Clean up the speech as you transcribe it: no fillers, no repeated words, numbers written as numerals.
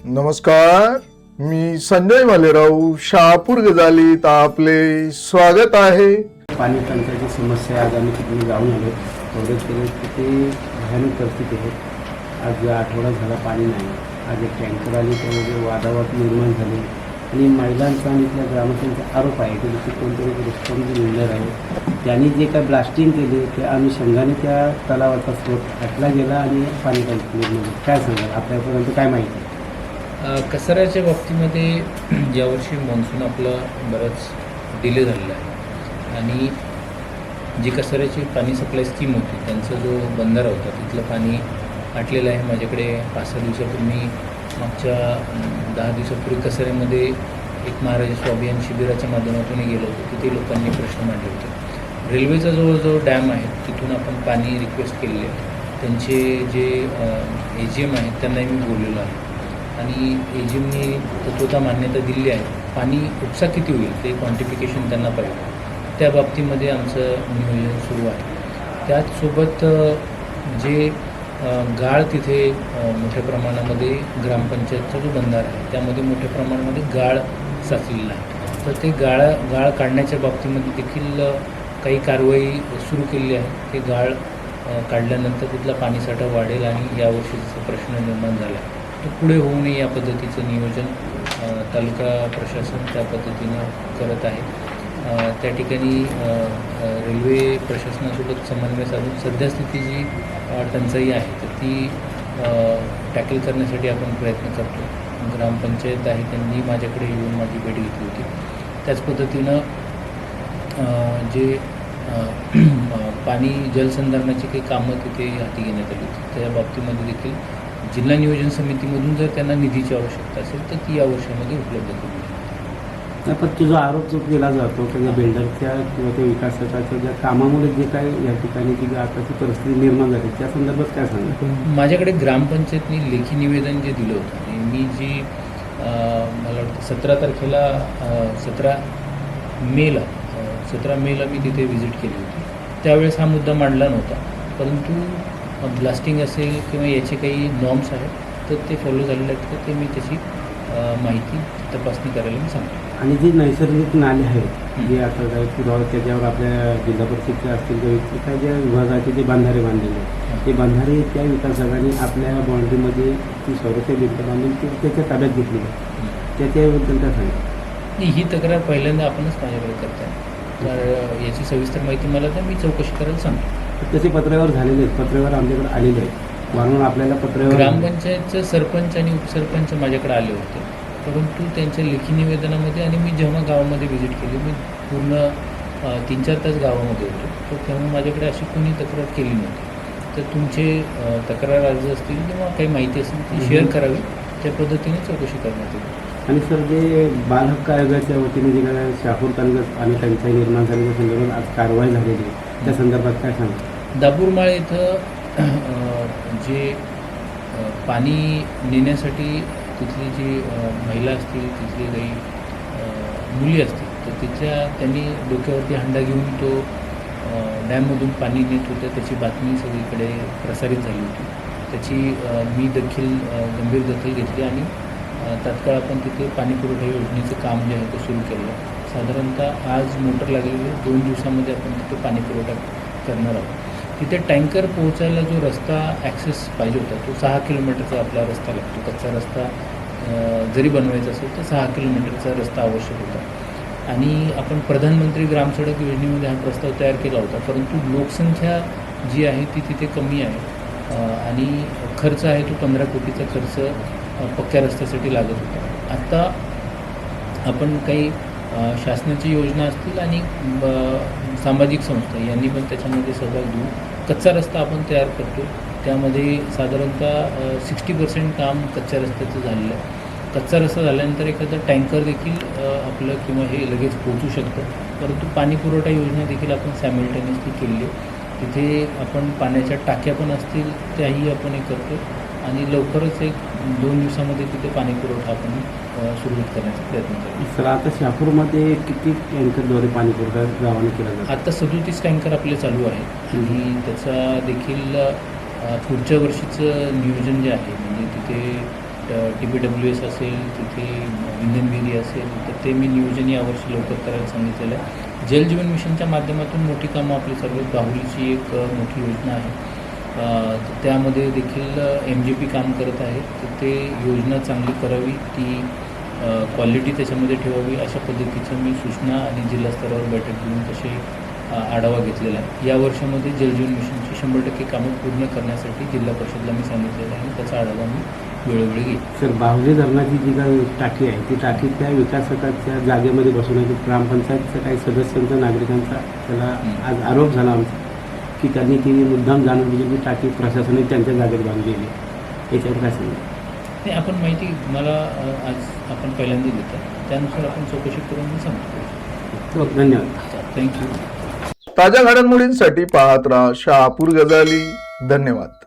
नमस्कार, मी संजय भालेराव शहापूर गजालीत आपले स्वागत आहे. पाणी टंचाईची समस्या आज आम्ही तिकडे जाऊन आलो. तेवढेच तिथे भयानक परिस्थिती आहे. आज आठवडा झाला पाणी नाही. आज एक टँकर आली त्यामध्ये वादावाद निर्माण झाली आणि महिलांचा आणि इथल्या ग्रामस्थांचा आरोप आहे की जसे कोणतरी रिस्पॉन्सिबल बिल्डर आहे त्यांनी जे काय ब्लास्टिंग केले त्या अनुषंगाने त्या तलावाचा स्रोत आटला गेला आणि पाणी टंचाई निर्माण झाली. काय सांगाल, आपल्यापर्यंत काय माहिती आहे? कचऱ्याच्या बाबतीमध्ये यावर्षी मान्सून आपला बराच डिले झालेला आहे आणि जी कचऱ्याची पाणी सप्लाय स्कीम होती त्यांचा जो बंधारा होता तिथलं पाणी आटलेलं आहे. माझ्याकडे 5-6 दिवसापूर्वी मागच्या 10 दिवसापूर्वी कचऱ्यामध्ये एक महाराष्ट्र अभियान शिबिराच्या माध्यमातून गेलो होतो. तिथे लोकांनी प्रश्न मांडले होते. रेल्वेचा जो डॅम आहे तिथून आपण पाणी रिक्वेस्ट केलेले आहे. त्यांचे जे AGM आहेत त्यांनाही मी बोललेलो आहे आणि AGMनी तत्वता मान्यता दिली आहे. पाणी उपसा किती होईल ते क्वांटिफिकेशन त्यांना पाहिजे. त्या बाबतीमध्ये आमचं नियोजन सुरू आहे. त्याचसोबत जे गाळ तिथे मोठ्या प्रमाणामध्ये ग्रामपंचायतचा जो बंधारा आहे त्यामध्ये मोठ्या प्रमाणामध्ये गाळ साचलेला आहे. तर ते गाळ काढण्याच्या बाबतीमध्ये देखील काही कारवाई सुरू केली आहे. ते गाळ काढल्यानंतर तिथला पाणीसाठा वाढेल आणि यावर्षीचा प्रश्न निर्माण झाला आहे तो पुढे होऊ नये या पद्धतीचं नियोजन तालुका प्रशासन त्या पद्धतीनं करत आहे. त्या ठिकाणी रेल्वे प्रशासनासोबत समन्वय साधून सद्यस्थिती जी टंचाई आहे तर ती टॅकल करण्यासाठी आपण प्रयत्न करतो. ग्रामपंचायत आहे त्यांनी माझ्याकडे येऊन माझी भेट घेतली होती. त्याच पद्धतीनं जे पाणी जलसंधारणाची काही कामं तिथे हाती घेण्यात आली होती त्या बाबतीमध्ये देखील जिल्हा नियोजन समितीमधून जर त्यांना निधीची आवश्यकता असेल तर ती या वर्षामध्ये उपलब्ध केली. पण तो जो आरोप जो केला जातो त्या बिल्डरच्या किंवा त्या विकासकाच्या ज्या कामामुळे जे काय या ठिकाणी जी आताची परिस्थिती निर्माण झाली त्या संदर्भात काय सांगा? माझ्याकडे ग्रामपंचायतनी लेखी निवेदन जे दिलं होतं आणि मी जी मला वाटतं 17 मेला मी तिथे व्हिजिट केली होती. त्यावेळेस हा मुद्दा मांडला नव्हता, परंतु ब्लास्टिंग असेल किंवा याचे काही नॉर्म्स आहेत तर ते फॉलो झालेले आहेत तर ते मी त्याची माहिती तपासणी करायला मी सांगतो. आणि जे नैसर्गिक नाले आहेत जे आता काही पुरावा त्याच्यावर आपल्या जिल्हा परिषदचे असतील किंवा काही ज्या विभागाचे जे बंधारे बांधलेले आहेत ते बंधारे त्या विकासकांनी आपल्या बाउंड्रीमध्ये ती स्वरूपे भिंत बांधून ती त्याच्या ताब्यात घेतली आहे. त्याबद्दल काय सांगा? ही तक्रार पहिल्यांदा आपणच माझ्याकडे करताय तर याची सविस्तर माहिती मला तर मी चौकशी करायला सांगतो. तसे पत्रावर झालेले आहेत, पत्रावर आमच्याकडे आलेले आहेत म्हणून आपल्याला पत्रावर ग्रामपंचायतचं सरपंच आणि उपसरपंच माझ्याकडे आले होते, परंतु त्यांच्या लेखी निवेदनामध्ये आणि मी जेव्हा गावामध्ये व्हिजिट केली मी पूर्ण 3-4 तास गावामध्ये होतो तर तेव्हा माझ्याकडे अशी कोणी तक्रार केली नव्हती. तर तुमचे तक्रार अर्ज असतील किंवा काही माहिती असेल ती शेअर करावी त्या पद्धतीने चौकशी करण्यात येईल. आणि सर जे बाल हक्क आयोगाच्या वतीने जे काय शहापूर तालुक्यात आणि टंचाई निर्माण झाल्याच्या संदर्भात आज कारवाई झालेली आहे त्या संदर्भात काय सांगा? दाबूरमाळ इथं जे पाणी नेण्यासाठी तिथली जी महिला असतील तिथली काही मुली असतील तर त्यांनी डोक्यावरती हंडा घेऊन तो डॅममधून पाणी नेत होतं त्याची बातमी सगळीकडे प्रसारित झाली होती. त्याची मी देखील गंभीर दखल घेतली आणि तात्काळ आपण तिथे पाणी पुरवठा योजनेचं काम जे आहे ते सुरू केलं. साधारणतः आज मोटर लागलेली 2 दिवसामध्ये आपण तिथे पाणी पुरवठा करणार आहोत. तिथे टँकर पोहोचायला जो रस्ता ॲक्सेस पाहिजे होता तो 6 किलोमीटरचा आपला रस्ता लागतो. कच्चा रस्ता जरी बनवायचा असेल तर 6 किलोमीटरचा रस्ता आवश्यक होता आणि आपण प्रधानमंत्री ग्रामसडक योजनेमध्ये हा प्रस्ताव तयार केला होता, परंतु लोकसंख्या जी आहे ती तिथे कमी आहे आणि खर्च आहे तो 15 कोटीचा खर्च पक्क्या रस्त्यासाठी लागत होता. आत्ता आपण काही शासनाची योजना असतील आणि सामाजिक संस्था यांनी पण त्याच्यामध्ये सहभाग घेऊन कच्चा रस्ता आपण तयार करतो. त्यामध्ये साधारणतः 60% काम कच्च्या रस्त्याचं झालेलं आहे. कच्चा रस्ता झाल्यानंतर एखादा टँकर देखील आपलं किंवा हे लगेच पोहोचू शकतं, परंतु पाणी पुरवठा योजना देखील आपण सायमल्टेनियसली केली आहे. तिथे आपण पाण्याच्या टाक्या पण असतील त्याही आपण हे करतो आणि लवकरच 1-2 दिवसामध्ये तिथे पाणी पुरवठा आपण सुरळीत करण्याचा प्रयत्न करतो. सर आता शहापूरमध्ये किती टँकरद्वारे पाणी पुरवठा गावाने केला जातो? आता 37 टँकर आपले चालू आहे आणि त्याचा देखील पुढच्या वर्षीचं नियोजन जे आहे म्हणजे तिथे TPWS असेल, तिथे इंधन विहिरी असेल, तर ते मी नियोजन यावर्षी लवकर करायला सांगितलेलं आहे. जल जीवन मिशनच्या माध्यमातून मोठी कामं आपली सर्वात बाहुलीची एक मोठी योजना आहे. तर त्यामध्ये देखील MJP काम करत आहे. तर ते योजना चांगली करावी, ती क्वालिटी त्याच्यामध्ये ठेवावी, अशा पद्धतीच्या मी सूचना आणि जिल्हा स्तरावर बैठक घेऊन तसे आढावा घेतलेला आहे. या वर्षामध्ये जलजीवन मिशनची 100% कामं पूर्ण करण्यासाठी जिल्हा परिषदला मी सांगितलेलं आहे आणि त्याचा आढावा मी वेळोवेळी घेईन. सर, बाहुली धरणाची जी काही टाकी आहे ती टाकी त्या विकासकाच्या जागेमध्ये बसवण्याची ग्रामपंचायतच्या काही सदस्यांचा, नागरिकांचा त्याला आज आरोप झाला आमचा की त्यांनी ती मुद्दाम जाणून दिली की टाकी प्रशासनाने त्यांच्या जागेत बांधलेली आहे. याच्यावर काय सांगितलं? नाही, आपण माहिती मला आज आपण पहिल्यांदा देतो, त्यानुसार आपण चौकशी करून मी सांगतो. धन्यवाद. थँक्यू. ताज्या घडामोडींसाठी पाहत राहा शहापूर गजाली. धन्यवाद.